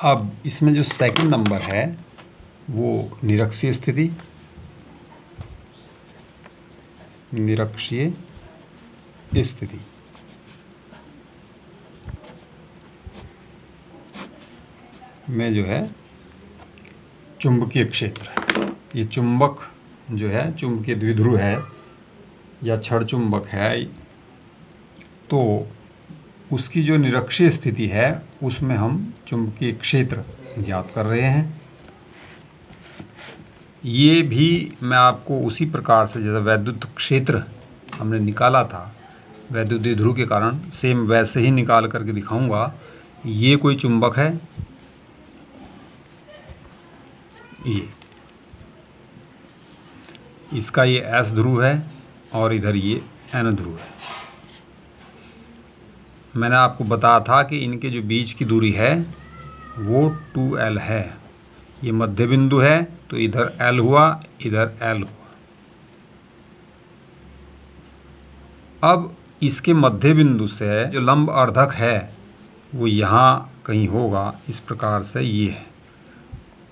अब इसमें जो सेकंड नंबर है वो निरक्षीय स्थिति, निरक्षीय स्थिति में जो है चुंबकीय क्षेत्र, ये चुंबक जो है चुंबकीय द्विध्रुव है या छड़ चुंबक है, तो उसकी जो निरक्षीय स्थिति है उसमें हम चुंबकीय क्षेत्र ज्ञात कर रहे हैं। ये भी मैं आपको उसी प्रकार से जैसे वैद्युत क्षेत्र हमने निकाला था वैद्युत द्विध्रुव के कारण, सेम वैसे ही निकाल करके दिखाऊंगा। ये कोई चुंबक है, ये इसका ये S ध्रुव है और इधर ये N ध्रुव है। मैंने आपको बताया था कि इनके जो बीच की दूरी है वो 2L है। ये मध्य बिंदु है तो इधर L हुआ, इधर L हुआ। अब इसके मध्य बिंदु से जो लंब अर्धक है वो यहाँ कहीं होगा, इस प्रकार से ये है।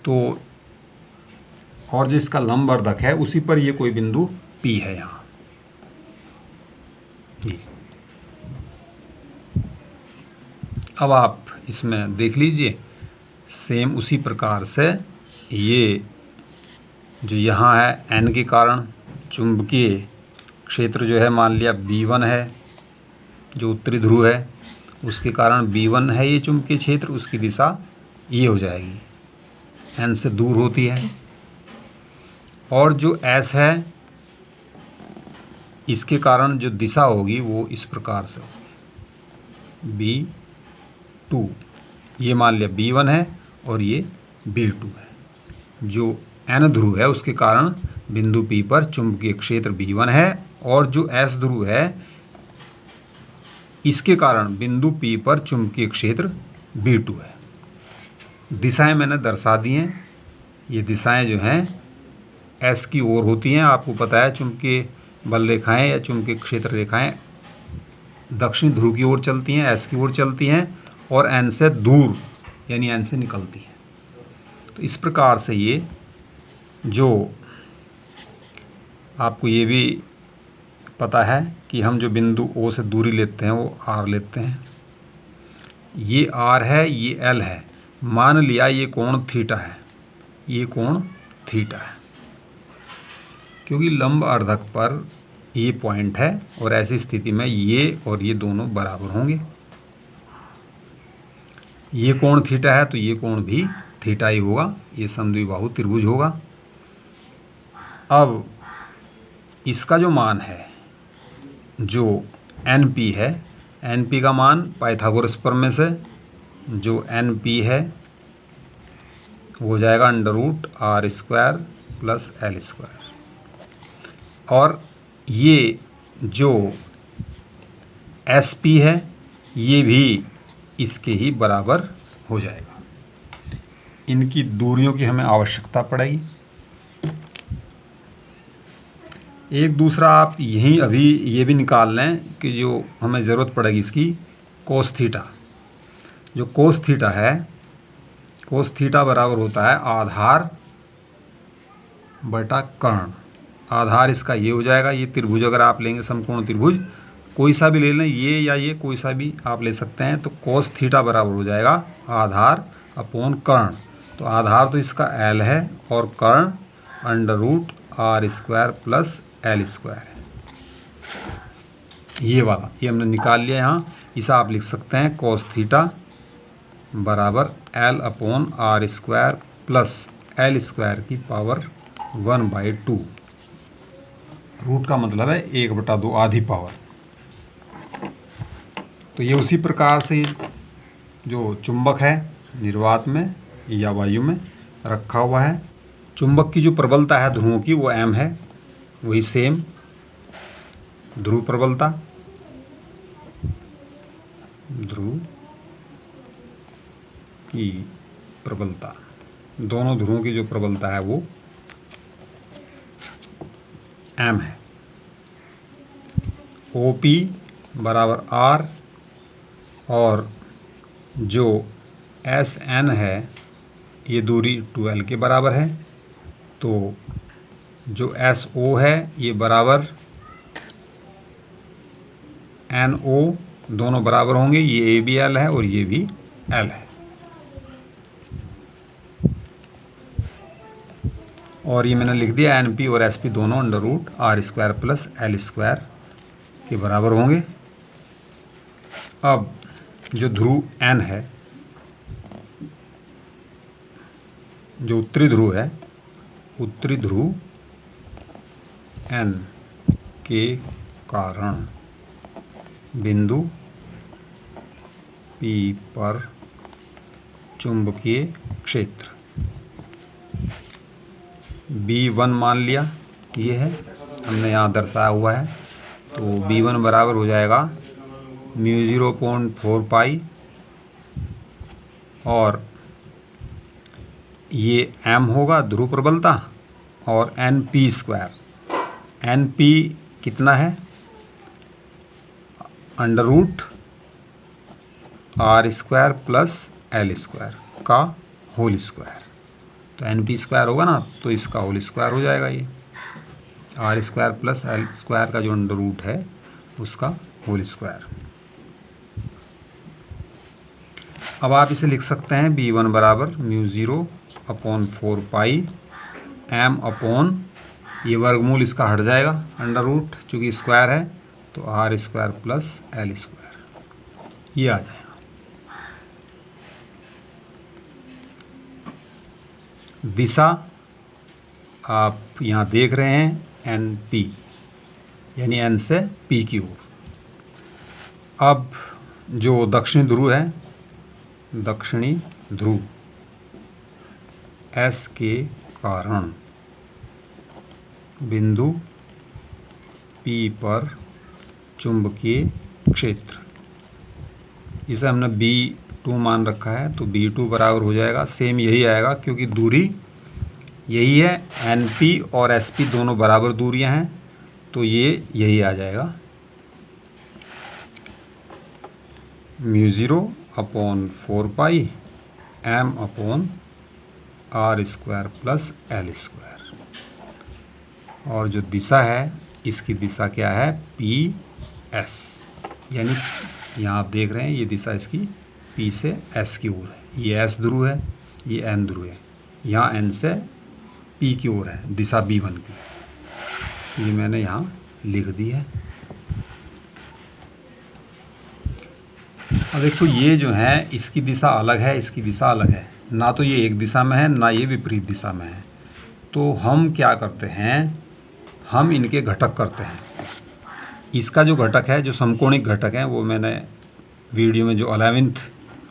तो और जो इसका लंब अर्धक है उसी पर ये कोई बिंदु P है यहाँ, ये। अब आप इसमें देख लीजिए, सेम उसी प्रकार से ये जो यहाँ है N के कारण चुंबकीय क्षेत्र जो है मान लिया B1 है, जो उत्तरी ध्रुव है उसके कारण B1 है ये चुंबकीय क्षेत्र, उसकी दिशा ये हो जाएगी, N से दूर होती है। और जो S है इसके कारण जो दिशा होगी वो इस प्रकार से होगी, B2, ये मान लिया B1 है और ये B2 है। जो N ध्रुव है उसके कारण बिंदु P पर चुंबकीय क्षेत्र B1 है और जो S ध्रुव है इसके कारण बिंदु P पर चुंबकीय क्षेत्र B2 है। दिशाएं मैंने दर्शा दी हैं। ये दिशाएं जो हैं S की ओर होती हैं। आपको पता है चुंबकीय बल रेखाएं या चुंबकीय क्षेत्र रेखाएं दक्षिण ध्रुव की ओर चलती हैं, S की ओर चलती हैं और N से दूर यानी N से निकलती हैं। तो इस प्रकार से ये जो आपको ये भी पता है कि हम जो बिंदु O से दूरी लेते हैं वो R लेते हैं। ये R है, ये L है। मान लिया ये कोण थीटा है, ये कोण थीटा है, क्योंकि लंब अर्धक पर ये पॉइंट है और ऐसी स्थिति में ये और ये दोनों बराबर होंगे। ये कोण थीटा है तो ये कोण भी थीटा ही होगा, ये समद्विबाहु त्रिभुज होगा। अब इसका जो मान है जो NP है, NP का मान पाइथागोरस प्रमेय से जो NP है वो हो जाएगा √R² + L²। और ये जो SP है ये भी इसके ही बराबर हो जाएगा। इनकी दूरियों की हमें आवश्यकता पड़ेगी। एक दूसरा आप यहीं अभी ये भी निकाल लें कि जो हमें ज़रूरत पड़ेगी इसकी कोस थीटा। जो कोस थीटा है, कोस थीटा बराबर होता है आधार बटा कर्ण। आधार इसका ये हो जाएगा, ये त्रिभुज अगर आप लेंगे समकोण त्रिभुज कोई सा भी ले लें, ये या ये कोई सा भी आप ले सकते हैं, तो कोस थीटा बराबर हो जाएगा आधार अपॉन कर्ण। तो आधार तो इसका L है और कर्ण √R² + L² है। ये वाला ये हमने निकाल लिया यहाँ। इसे आप लिख सकते हैं कोस थीटा बराबर L/R² + L² 1/2। रूट का मतलब है 1/2 आधी पावर। तो ये उसी प्रकार से जो चुंबक है निर्वात में या वायु में रखा हुआ है। चुंबक की जो प्रबलता है ध्रुवों की वो M है, वही सेम ध्रुव प्रबलता, ध्रुव की प्रबलता, दोनों ध्रुवों की जो प्रबलता है वो M है। OP बराबर R और जो एस एन है, ये दूरी 2L के बराबर है। तो जो एस ओ है ये बराबर एन ओ, दोनों बराबर होंगे। ये भी एल है और ये भी एल है। और ये मैंने लिख दिया एन पी और एस पी दोनों √r² प्लस L² के बराबर होंगे। अब जो ध्रुव एन है, जो उत्तरी ध्रुव है, उत्तरी ध्रुव एन के कारण बिंदु P पर चुंबकीय क्षेत्र B1 मान लिया, ये है, हमने यहाँ दर्शाया हुआ है। तो B1 बराबर हो जाएगा μ0/4 पाई, और ये m होगा ध्रुव प्रबलता, और NP²। NP कितना है? √r² प्लस L² का होल स्क्वायर। तो NP² होगा ना, तो इसका होल स्क्वायर हो जाएगा। ये r² प्लस L² का जो √ है उसका होल स्क्वायर। अब आप इसे लिख सकते हैं B1 बराबर μ0/4 पाई m/, ये वर्गमूल इसका हट जाएगा, √ चूँकि स्क्वायर है, तो r² प्लस L², ये आ जाएगा। दिशा आप यहाँ देख रहे हैं NP, यानी N से P की ओर। अब जो दक्षिणी ध्रुव है, दक्षिणी ध्रुव S के कारण बिंदु P पर चुंबकीय क्षेत्र, इसे हमने B2 मान रखा है। तो B2 बराबर हो जाएगा, सेम यही आएगा, क्योंकि दूरी यही है। NP और SP दोनों बराबर दूरियां हैं, तो ये यही आ जाएगा μ0/4 पाई m/r² प्लस L²। और जो दिशा है, इसकी दिशा क्या है? PS, यानी यहाँ आप देख रहे हैं ये दिशा इसकी P से S की ओर है। ये S ध्रुव है, ये N ध्रुव है, यहाँ N से P की ओर है दिशा B1 की। ये मैंने यहाँ लिख दी है। अब देखो, ये जो है इसकी दिशा अलग है, इसकी दिशा अलग है, ना तो ये एक दिशा में है, ना ये विपरीत दिशा में है। तो हम क्या करते हैं, हम इनके घटक करते हैं। इसका जो घटक है, जो समकोणिक घटक है, वो मैंने वीडियो में जो 11वीं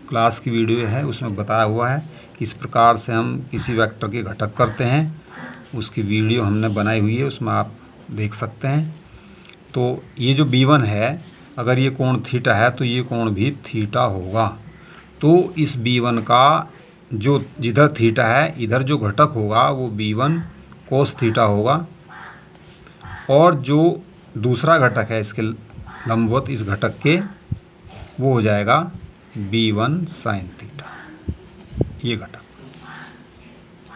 क्लास की वीडियो है उसमें बताया हुआ है कि इस प्रकार से हम किसी वेक्टर के घटक करते हैं। उसकी वीडियो हमने बनाई हुई है, उसमें आप देख सकते हैं। तो ये जो B1 है, अगर ये कोण थीटा है तो ये कोण भी थीटा होगा। तो इस B1 का जो जिधर थीटा है, इधर जो घटक होगा वो B1 cos थीटा होगा, और जो दूसरा घटक है इसके लंबवत इस घटक के, वो हो जाएगा B1 sin थीटा। ये घटक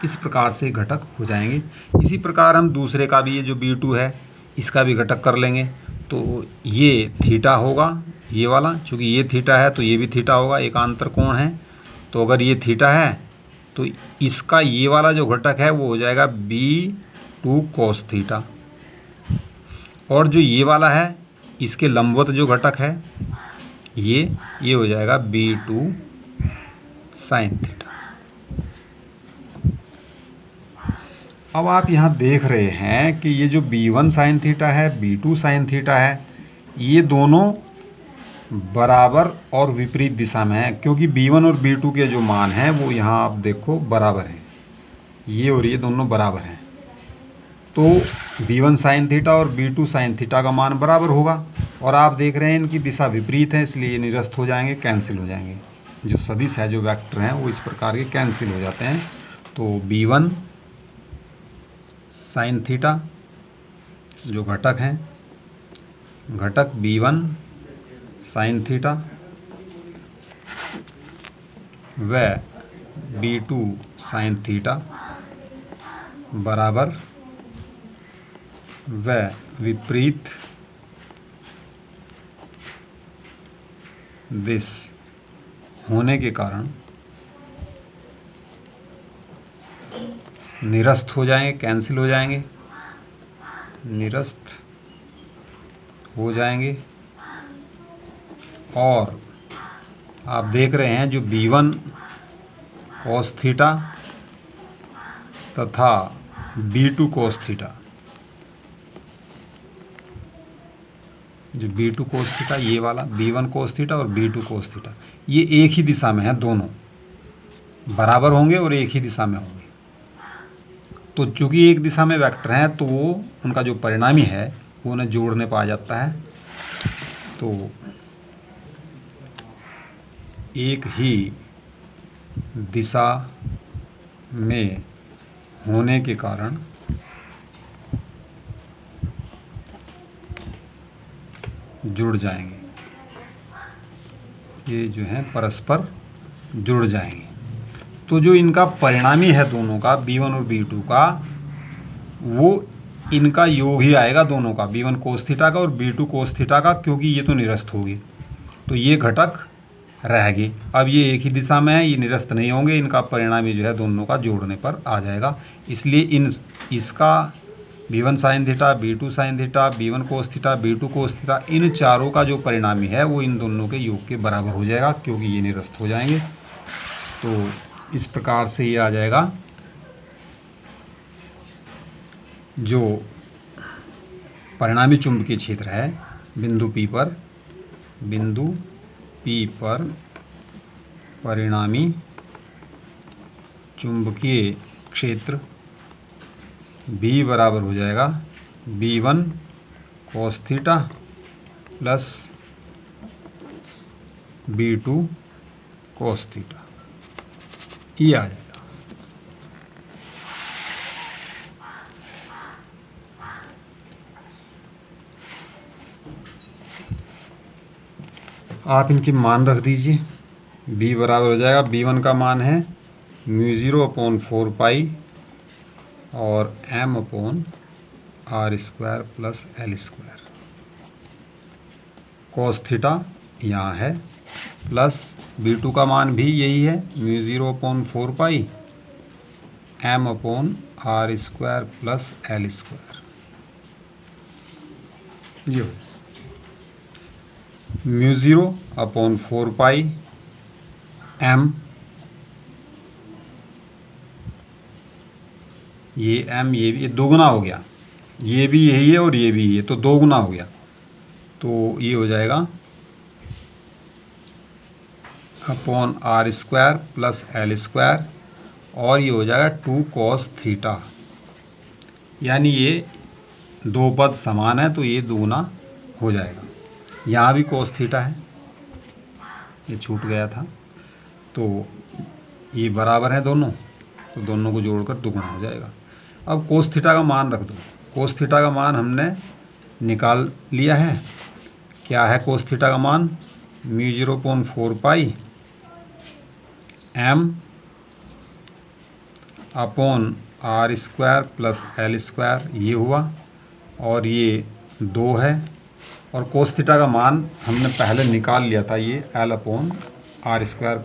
इस प्रकार से घटक हो जाएंगे। इसी प्रकार हम दूसरे का भी, ये जो B2 है, इसका भी घटक कर लेंगे। तो ये थीटा होगा, ये वाला, चूँकि ये थीटा है तो ये भी थीटा होगा, एकांतर कोण है। तो अगर ये थीटा है तो इसका ये वाला जो घटक है वो हो जाएगा B2 cos थीटा, और जो ये वाला है इसके लंबवत जो घटक है ये हो जाएगा B2 sin थीटा। अब आप यहाँ देख रहे हैं कि ये जो B1 sin थीटा है, B2 sin थीटा है, ये दोनों बराबर और विपरीत दिशा में है, क्योंकि B1 और B2 के जो मान हैं वो यहाँ आप देखो बराबर हैं, ये और ये दोनों बराबर हैं। तो B1 sin थीटा और B2 sin थीटा का मान बराबर होगा, और आप देख रहे हैं इनकी दिशा विपरीत है, इसलिए ये निरस्त हो जाएंगे, कैंसिल हो जाएंगे। जो सदिश है, जो वेक्टर हैं, वो इस प्रकार के कैंसिल हो जाते हैं। तो B1 sin थीटा जो घटक हैं, घटक B1 sin थीटा व B2 साइन थीटा बराबर व विपरीत दिश होने के कारण निरस्त हो जाएंगे, कैंसिल हो जाएंगे, निरस्त हो जाएंगे। और आप देख रहे हैं जो B1 cos थीटा तथा B2 cos थीटा, जो B2 cos थीटा ये वाला B1 cos थीटा और B2 cos थीटा, ये एक ही दिशा में है, दोनों बराबर होंगे और एक ही दिशा में होंगे। तो चूंकि एक दिशा में वेक्टर हैं तो वो उनका जो परिणामी है वो उन्हें जोड़ने पर आ जाता है। तो एक ही दिशा में होने के कारण जुड़ जाएंगे, ये जो है परस्पर जुड़ जाएंगे। तो जो इनका परिणामी है दोनों का B1 और B2 का, वो इनका योग ही आएगा दोनों का, B1 cos थीटा का और B2 cos थीटा का, क्योंकि ये तो निरस्त होगी तो ये घटक रहेगी। अब ये एक ही दिशा में है, ये निरस्त नहीं होंगे, इनका परिणामी जो है दोनों का जोड़ने पर आ जाएगा। इसलिए इसका B1 sine theta, B2 sine theta, B1 cos theta, B2 cos theta, इन चारों का जो परिणामी है वो इन दोनों के योग के बराबर हो जाएगा, क्योंकि ये निरस्त हो जाएंगे। तो इस प्रकार से ये आ जाएगा जो परिणामी चुंबकीय क्षेत्र है बिंदु P पर परिणामी चुंबकीय क्षेत्र B बराबर हो जाएगा B1 cos theta plus B2 cos theta, ये आ जाएगा। आप इनकी मान रख दीजिए। B बराबर हो जाएगा, B1 का मान है μ0/4 पाई और m/r² plus l²। cos theta यहाँ है, प्लस B2 का मान भी यही है μ0/4 पाई m/r² प्लस l²। ये μ0/4 पाई m, ये m ये दोगुना हो गया, ये भी यही है और ये भी ये, तो दो गुना हो गया। तो ये हो जाएगा r² प्लस l², और ये हो जाएगा 2 cos थीटा। यानी ये दो पद समान है तो ये दोगुना हो जाएगा। यहाँ भी cos थीटा है, ये छूट गया था, तो ये बराबर है दोनों, तो दोनों को जोड़कर दुगुना हो जाएगा। अब cos थीटा का मान रख दो। cos थीटा का मान हमने निकाल लिया है। क्या है cos थीटा का मान? μ0/4 पाई m/r² प्लस l², ये हुआ, और ये 2 है। और cos थीटा का मान हमने पहले निकाल लिया था, ये l/r²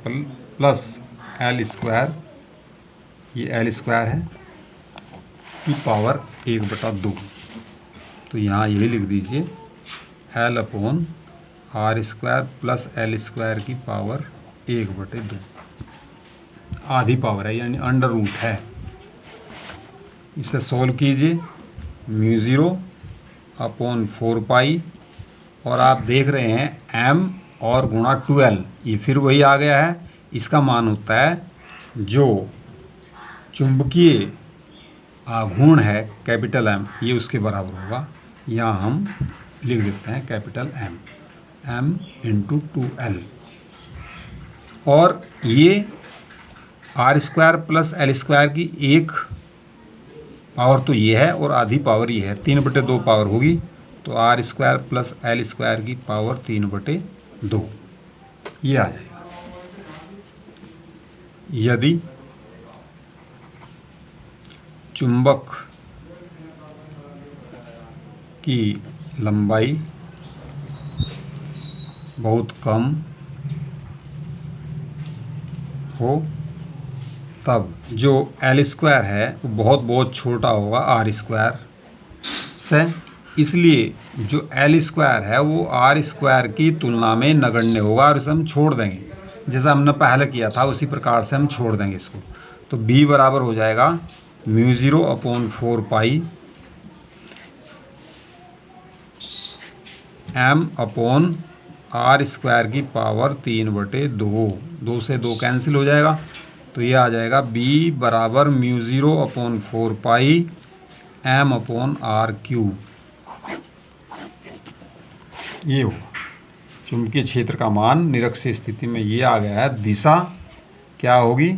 प्लस l², ये l² है की पावर 1/2। तो यहाँ यही लिख दीजिए l/r² प्लस l² की पावर 1/2, आधी पावर है, यानी अंडर रूट है। इसे सोल्व कीजिए, μ0/4 पाई, और आप देख रहे हैं m और गुणा 12, ये फिर वही आ गया है। इसका मान होता है जो चुंबकीय आघूर्ण है कैपिटल M, ये उसके बराबर होगा। यहाँ हम लिख देते हैं कैपिटल M × 2l, और ये r² प्लस l² की एक पावर तो ये है और आधी पावर ये है, 3/2 पावर होगी। तो r² प्लस l² की पावर 3/2, ये आ जाएगा। यदि चुंबक की लंबाई बहुत कम हो तब जो L² है वो बहुत छोटा होगा R² से, इसलिए जो L² है वो R² की तुलना में नगण्य होगा और इसे हम छोड़ देंगे। जैसा हमने पहले किया था उसी प्रकार से हम छोड़ देंगे इसको। तो B बराबर हो जाएगा μ0/4 पाई m/R² की पावर 3/2। 2 से 2 कैंसिल हो जाएगा, तो ये आ जाएगा B बराबर μ0/4 पाई m/R³। ये हो चुंबकीय क्षेत्र का मान निरक्षीय स्थिति में ये आ गया है। दिशा क्या होगी,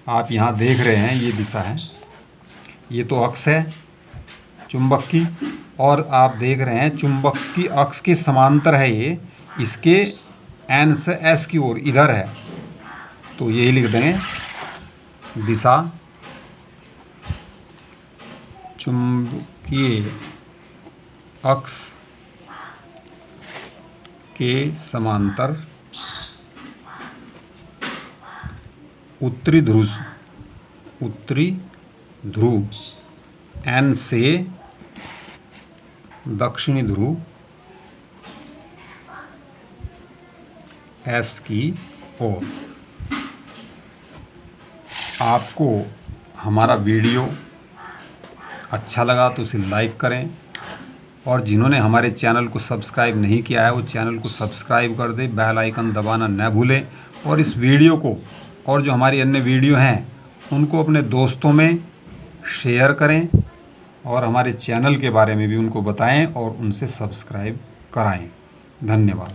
आप यहाँ देख रहे हैं ये दिशा है, ये तो अक्ष है चुंबक की, और आप देख रहे हैं चुंबक की अक्ष के समांतर है ये, इसके N से S की ओर इधर है, तो यही लिख देंगे दिशा चुंबकीय अक्ष के समांतर उत्तरी ध्रुव N से दक्षिणी ध्रुव S की ओर। आपको हमारा वीडियो अच्छा लगा तो उसे लाइक करें, और जिन्होंने हमारे चैनल को सब्सक्राइब नहीं किया है वो चैनल को सब्सक्राइब कर दें, बेल आइकन दबाना न भूलें, और इस वीडियो को और जो हमारी अन्य वीडियो हैं उनको अपने दोस्तों में शेयर करें, और हमारे चैनल के बारे में भी उनको बताएं और उनसे सब्सक्राइब कराएं। धन्यवाद।